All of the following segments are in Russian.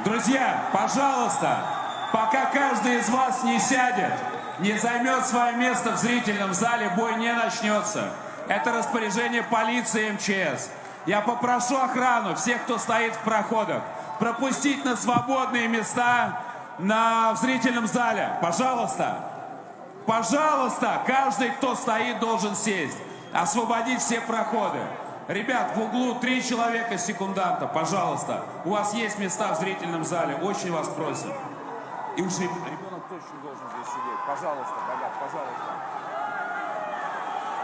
Друзья, пожалуйста, пока каждый из вас не сядет, не займет свое место в зрительном зале, бой не начнется. Это распоряжение полиции и МЧС. Я попрошу охрану, всех, кто стоит в проходах, пропустить на свободные места в зрительном зале. Пожалуйста. Пожалуйста, каждый, кто стоит, должен сесть. Освободить все проходы. Ребят, в углу 3 человека секунданта, пожалуйста. У вас есть места в зрительном зале, очень вас просим. И уж ребенок точно должен здесь сидеть. Пожалуйста, ребят, пожалуйста.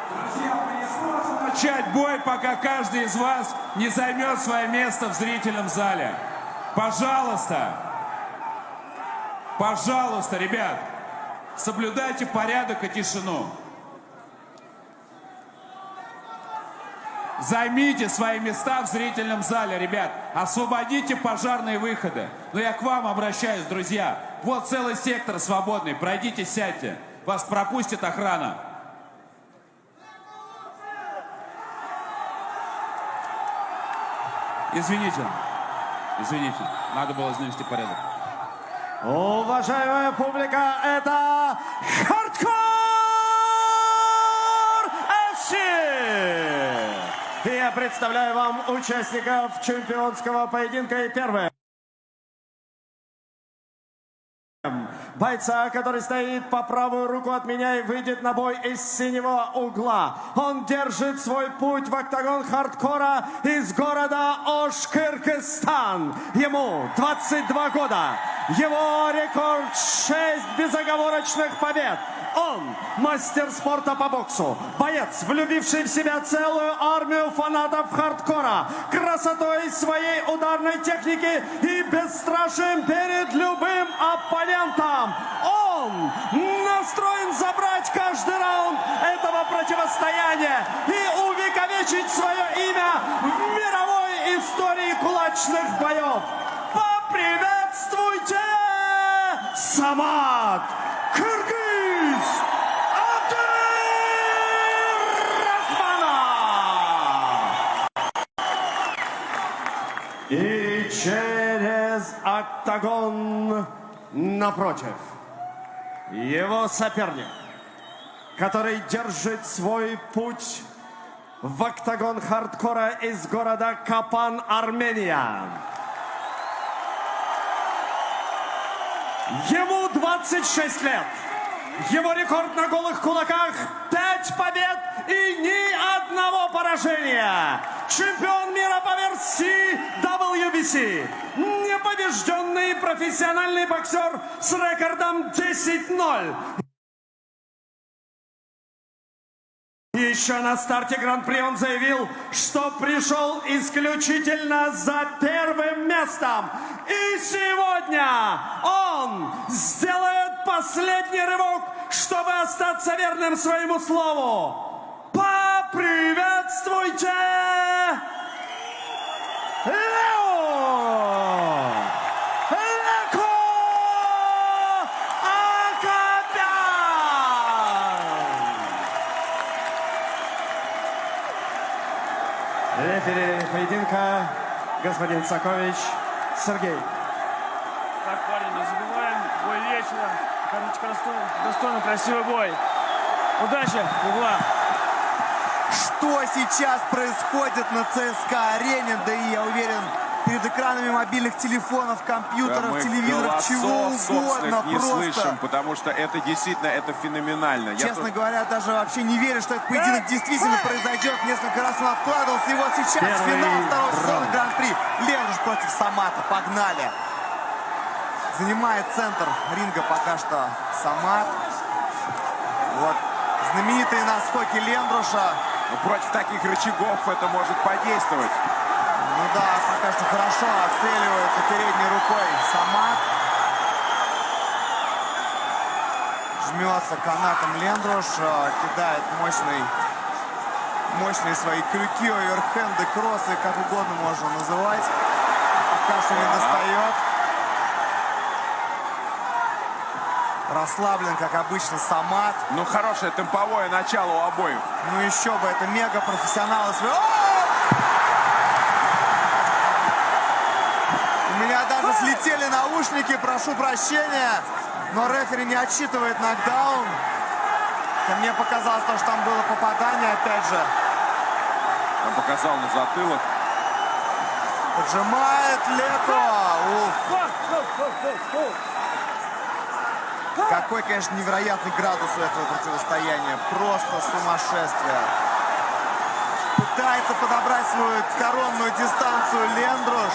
Друзья, мы не сможем начать бой, пока каждый из вас не займет свое место в зрительном зале. Пожалуйста. Пожалуйста, ребят, соблюдайте порядок и тишину. Займите свои места в зрительном зале, ребят. Освободите пожарные выходы. Но я к вам обращаюсь, друзья. Вот целый сектор свободный. Пройдите, сядьте. Вас пропустит охрана. Извините. Извините. Надо было навести порядок. Уважаемая публика, это Хардкор ФС! И я представляю вам участников чемпионского поединка. И первое. Бойца, который стоит по правую руку от меня и выйдет на бой из синего угла. Он держит свой путь в октагон хардкора из города Ош-Кыргызстан. Ему 22 года. Его рекорд 6 безоговорочных побед. Он мастер спорта по боксу, боец, влюбивший в себя целую армию фанатов хардкора, красотой своей ударной техники и бесстрашием перед любым оппонентом. Он настроен забрать каждый раунд этого противостояния и увековечить свое имя в мировой истории кулачных боев. Поприветствуйте Самат Кыргыз Абдурахманов! И через октагон напротив его соперник, который держит свой путь в октагон хардкора из города Капан, Армения. Ему 26 лет. Его рекорд на голых кулаках 5 побед и ни одного поражения. Чемпион мира по версии WBC. Непобежденный профессиональный боксер с рекордом 10-0. Еще на старте Гран-при он заявил, что пришел исключительно за первым местом. И сегодня он сделает последний рывок, чтобы остаться верным своему слову. Поприветствуйте Лео! Рефери поединка господин Сакович Сергей. Так, парни, не забываем, бой вечера. Короче, достойный, красивый бой. Удачи, угла. Что сейчас происходит на ЦСКА-арене? Да и я уверен, перед экранами мобильных телефонов, компьютеров, да, телевизоров, чего угодно. Не слышим, потому что это действительно, это феноменально. Честно говоря, даже вообще не верю, что этот поединок действительно произойдет. Несколько раз он откладывался. И вот сейчас финал второго сезона Гран-при. Лендруш против Самата. Погнали. Занимает центр ринга пока что Самат. Вот знаменитые наскоки Лендруша. Но против таких рычагов это может подействовать. Ну да, пока что хорошо отстреливается передней рукой Самат. Жмется канатом Лендруш, кидает мощные свои крюки, оверхенды, кроссы, как угодно можно называть. Пока что не достает. Расслаблен, как обычно, Самат. Ну, хорошее темповое начало у обоих. Ну еще бы, это мега профессионалы. меня даже слетели наушники, прошу прощения. Но рефери не отсчитывает нокдаун. Мне показалось, что там было попадание, опять же. Он показал на затылок. Поджимает Леко. Какой, конечно, невероятный градус у этого противостояния. Просто сумасшествие. Пытается подобрать свою коронную дистанцию Лендруш.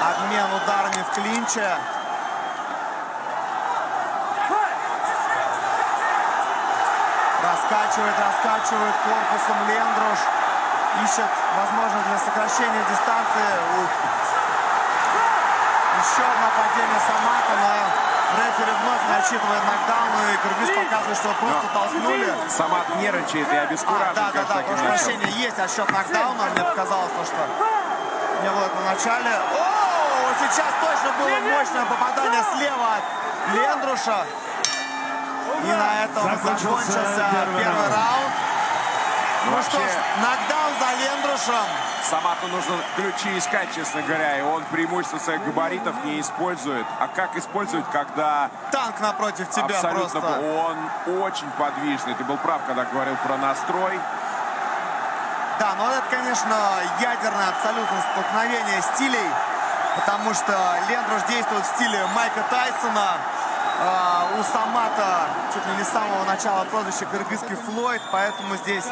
Обмен ударами в клинче. Раскачивает корпусом Лендруш. Ищет возможность для сокращения дистанции. Еще одно падение Самата, но рефери вновь не отсчитывает нокдаун. И кыргыз показывает, что просто толкнули. Самат нервничает и обескуражен. Да, прошу прощения, есть отсчет нокдауна. Мне показалось, что не было это в начале. О, сейчас точно было мощное попадание слева от Лендруша. И на этом закончился первый раунд. Ну что ж, нокдаун за Лендрушем. Самату нужно ключи искать, честно говоря, и он преимущество своих габаритов не использует. А как использует, когда... Танк напротив тебя абсолютно просто. Он очень подвижный. Ты был прав, когда говорил про настрой. Да, но это, конечно, ядерное абсолютно столкновение стилей. Потому что Лендруш действует в стиле Майка Тайсона. У Самата чуть ли не с самого начала прозвище кыргызский Флойд, поэтому здесь...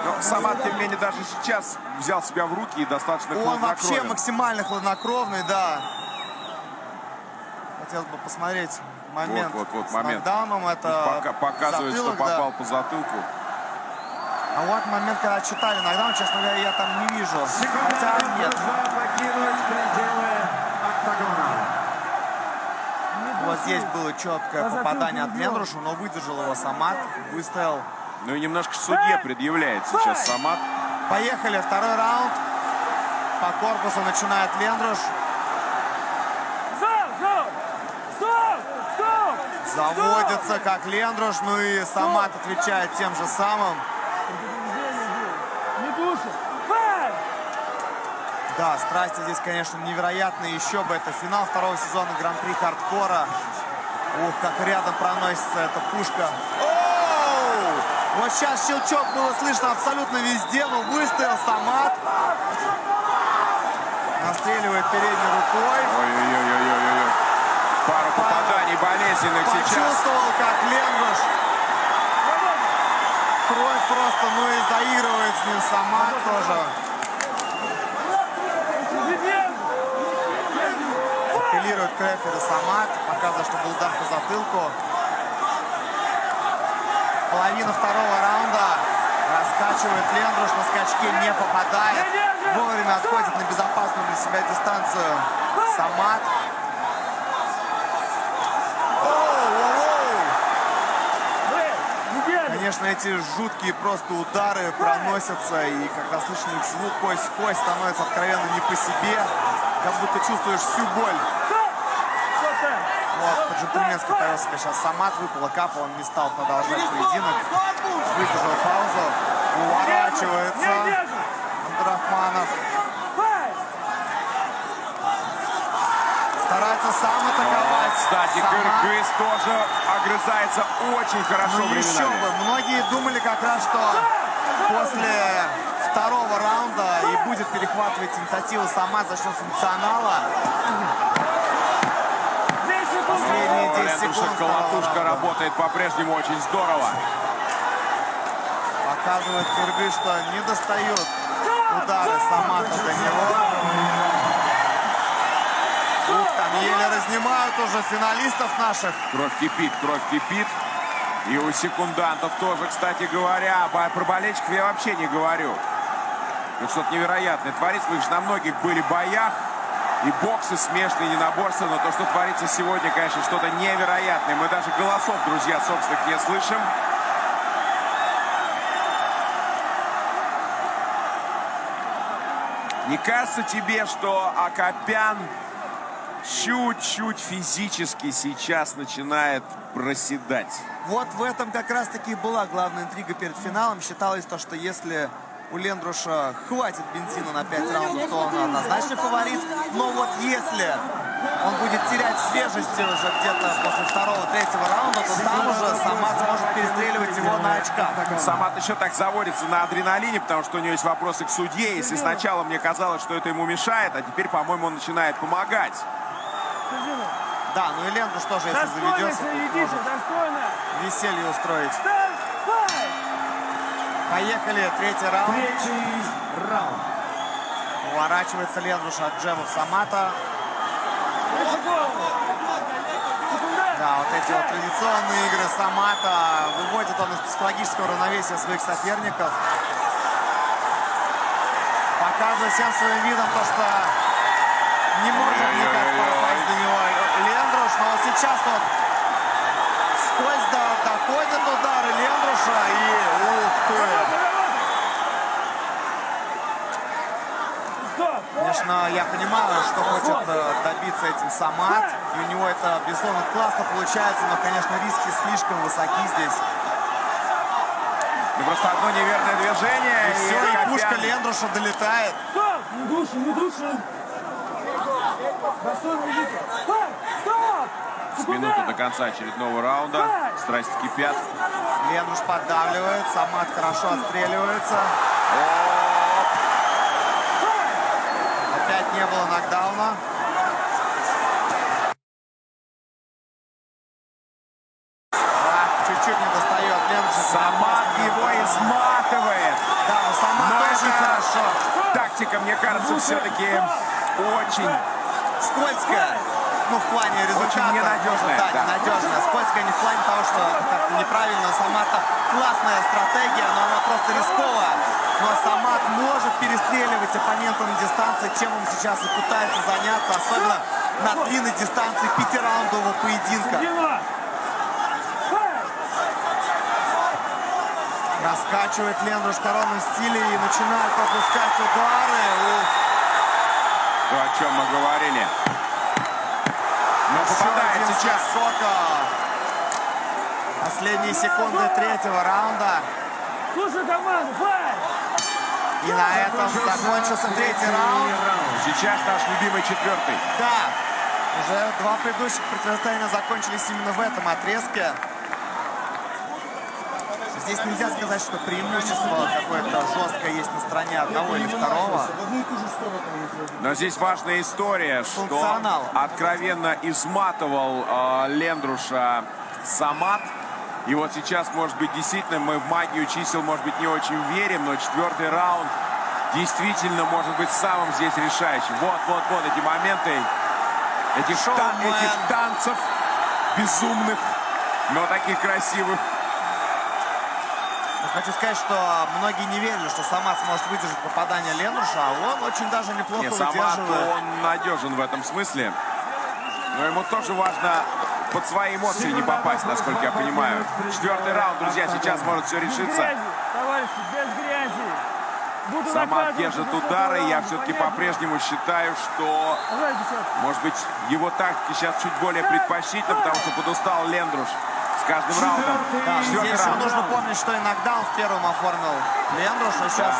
Но Самат, тем не менее, даже сейчас взял себя в руки и достаточно Он хладнокровен. вообще максимально хладнокровный, да. Хотелось бы посмотреть момент Вот с момент. нокдауном. Это показывает, затылок, что попал да. по затылку. А вот момент, когда читали нокдаун, честно говоря, я там не вижу. Хотя нет. Вот здесь было четкое попадание от Лендруша, но выдержал его Самат, выстоял. Ну и немножко судье предъявляет сейчас Самат. Поехали, второй раунд. По корпусу начинает Лендруш. Заводится как Лендруш, ну и Самат отвечает тем же самым. Да, страсти здесь, конечно, невероятные. Еще бы, это финал второго сезона Гран-при Хардкора. Ух, как рядом проносится эта пушка. Оу! Вот сейчас щелчок было слышно абсолютно везде, но выстоял Самат. Настреливает передней рукой. Ой-ой-ой-ой-ой. Пару попаданий болезненных сейчас. Почувствовал, как Лендруш. Кровь просто, ну и заигрывает с ним Самат тоже. Апеллирует к рефери Самат. Показывает, что был удар по затылку. Половина второго раунда. Раскачивает Лендруш, на скачке не попадает. Вовремя отходит на безопасную для себя дистанцию Самат. Конечно, эти жуткие просто удары проносятся, и когда слышно их звук кость в кость, становится откровенно не по себе, как будто чувствуешь всю боль. Вот, по-джентльменски повел себя сейчас Самат, выпала капа, он не стал продолжать поединок, выдержал паузу, уворачивается Абдурахманов. Старается сам атаковать. Кстати, Самат. кыргыз тоже огрызается очень хорошо Ну еще временами. бы, многие думали как раз, что после второго раунда и будет перехватывать инициативу Самат за счет функционала. Последние 10 Лендруша секунд второго колотушка раунда. работает по-прежнему очень здорово. Показывает кыргыз, что не достают удары Самата до него. Ух, там еле разнимают уже финалистов наших. Кровь кипит, кровь кипит. И у секундантов тоже, кстати говоря. Про болельщиков я вообще не говорю. Это что-то невероятное творится. Мы же на многих были боях. И боксы смешные, единоборства. Но то, что творится сегодня, конечно, что-то невероятное. Мы даже голосов, друзья, собственных не слышим. Не кажется тебе, что Акопян чуть-чуть физически сейчас начинает проседать? Вот в этом как раз-таки была главная интрига перед финалом. Считалось то, что если у Лендруша хватит бензина на 5 раундов, то он однозначный фаворит. Но вот если он будет терять свежести уже где-то после второго-третьего раунда, то там уже Самат сможет перестреливать его на очках. Самат еще так заводится на адреналине, потому что у него есть вопросы к судье. Если сначала мне казалось, что это ему мешает, а теперь, по-моему, он начинает помогать. Да, ну и Лендруш тоже, если заведется, может веселье устроить. Поехали, третий раунд. Уворачивается Лендруш от джемов Самата. Да, вот эти вот традиционные игры Самата. Выводит он из психологического равновесия своих соперников. Показывает всем своим видом то, что не может никак попасть до него Лендруш. Но сейчас вот сквозь доходят удары Лендруша и ух ты! Конечно, я понимаю, что хочет добиться этим Самат. И у него это, безусловно, классно получается, но, конечно, риски слишком высоки здесь. Ну, просто одно неверное движение. И все, и пушка Лендруша долетает. Стоп! Не души, не души! Достойно идите! Стоп! С минуты до конца очередного раунда. Страсти кипят. Лендруш поддавливает, Самат хорошо отстреливается. Опять не было нокдауна. Чуть-чуть не достает Лендруша. Самат его изматывает. Да, но Самат очень хорошо. Тактика, мне кажется, все-таки очень... Скользкая. Ну, в плане результата. Очень ненадежная. Да, Да. ненадежная. Скользкая не в плане того, что как-то неправильно. Самата классная стратегия, но она просто рисковая. Но Самат может перестреливать оппонента на дистанции, чем он сейчас и пытается заняться, особенно на длинной дистанции 5-раундового поединка. Раскачивает Лендруш в коронном стиле и начинает пропускать удары. Ух. То, о чем мы говорили. Но попадает Еще один сейчас. скока. Последние секунды третьего раунда. Слушай, команда, файт! И на этом закончился третий раунд. Сейчас наш любимый четвертый. Да, уже два предыдущих противостояния закончились именно в этом отрезке. Здесь нельзя сказать, что преимущество какое-то жесткое есть на стороне одного или второго. Но здесь важная история, что Функционал. откровенно изматывал Лендруша Самат. И вот сейчас, может быть, действительно, мы в магию чисел, может быть, не очень верим, но четвертый раунд действительно может быть самым здесь решающим. Вот эти моменты, этих танцев безумных, но таких красивых. Хочу сказать, что многие не верили, что Самат сможет выдержать попадание Лендруша, а он очень даже неплохо Нет, Самат, выдерживает. он надежен в этом смысле. Но ему тоже важно под свои эмоции не попасть, насколько я понимаю. Четвертый раунд, друзья, сейчас может все решиться. Грязи, товарищи, без грязи. Буду Самат наказывать держит за 10 удары. Я раунд, все-таки понятно? по-прежнему считаю, что, Давай, девчонки. может быть, его тактика сейчас чуть более предпочтительна, потому что подустал Лендруш с каждым раундом. Да, Четвертый здесь еще раунд. нужно помнить, что и нокдаун в первом оформил Лендруш, а сейчас,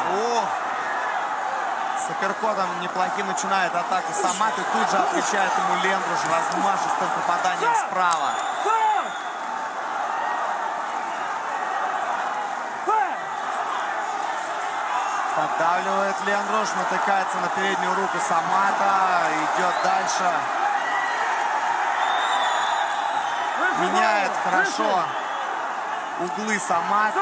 с апперкотом неплохим начинает атаку Самат, и тут же отвечает ему Лендруш размашистым попаданием справа. Файт! Файт! Поддавливает Лендруш, натыкается на переднюю руку Самата, идет дальше. Меняет хорошо углы Самат.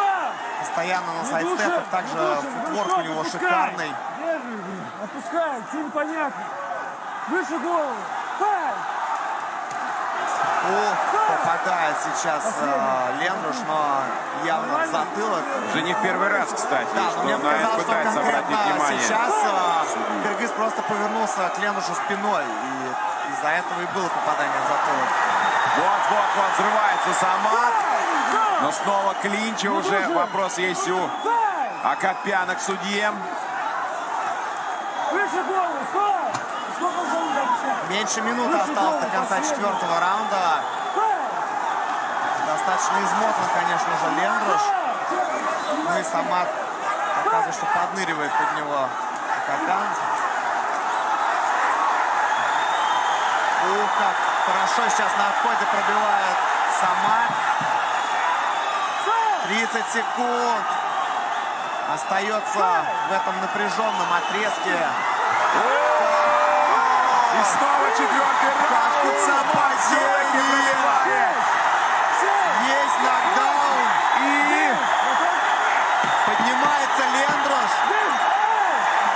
Постоянно на сайдстепах. Также футворк у него шикарный. Держи, отпускай, все непонятно. Выше голову. Файт! Попадает сейчас Лендруш, но явно в затылок. Уже не в первый раз, кстати, Да, но что мне он на это показалось, что пытается обратить конкретно внимание. сейчас кыргыз просто повернулся к Лендрушу спиной. И из-за этого и было попадание в затылок. Вот, взрывается Самат. Но снова клинча уже. Вопрос есть у Акопяна к судье. Выше голову, стой! Сколько зовут вообще? Меньше минуты осталось до конца четвертого раунда. Достаточно измотан, конечно же, Лендруш. Ну и Самат Показывает, что подныривает под него Акопян. Ух, как хорошо сейчас на отходе пробивает Самат. 30 секунд. Остается в этом напряженном отрезке. И снова четвертый раунд. Самат все-таки пробивает. Есть нокдаун. И Поднимается Лендрош.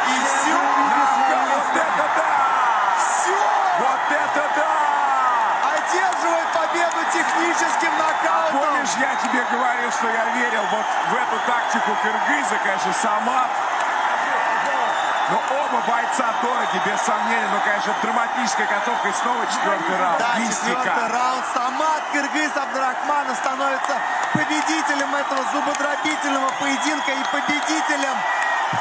И все. вот это да! Все. Вот это да! Одерживает победу техническим нокаутом. Помнишь, я тебе говорил, что я верил вот в эту тактику кыргыза, конечно, Самат. Но оба бойца дороги, без сомнения. Но, конечно, драматическая концовка и снова четвертый раунд. Да, Мистика. четвертый раунд. Самат Кыргыз Абдрахманов становится победителем этого зубодробительного поединка и победителем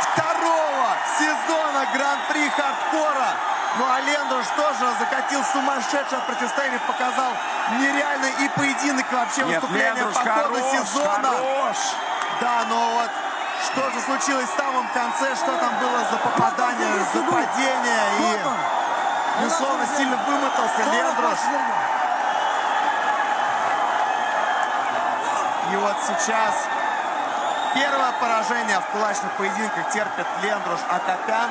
второго сезона Гран-при хардкора. Ну а Лендрош тоже закатил сумасшедшее противостояние, показал нереальный и поединок, и вообще Нет, выступление Лендрош по ходу хорош, сезона. хорош. Да, но вот что же случилось в самом конце, что там было за попадание, за падение, и, безусловно, сильно вымотался Лендрош. И вот сейчас первое поражение в кулачных поединках терпит Лендрош Акопян.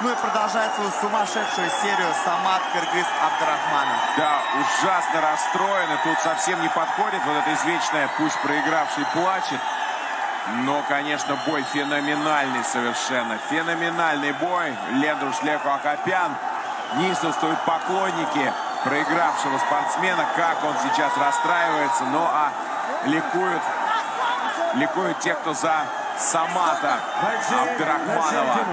Ну и продолжает свою сумасшедшую серию Самат Кыргыз Абдрахманов. Да, ужасно расстроен. И тут совсем не подходит вот это извечное «пусть проигравший плачет». Но, конечно, бой феноменальный совершенно. Феноменальный бой. Лендрош Леко Акопян. Неистовствуют поклонники проигравшего спортсмена. Как он сейчас расстраивается. Ну а ликуют те, кто за Самата Абдрахманова.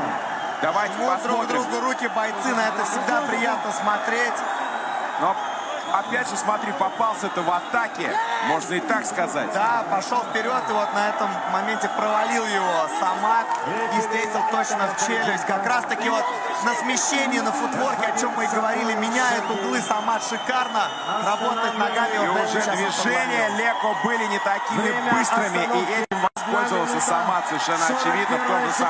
Давайте Жмут друг посмотрим. другу руки бойцы, на это всегда приятно смотреть. Но опять же, смотри, попался-то в атаке. Можно и так сказать. Да, пошел вперед, и вот на этом моменте провалил его Самат и встретил точно в челюсть. Как раз таки вот на смещении, на футворке, о чем мы и говорили, меняет углы Самат шикарно, работает ногами. И Вот уже сейчас он движения провалил. Леко были не такими быстрыми, и этим воспользовался Самат совершенно очевидно в том же самом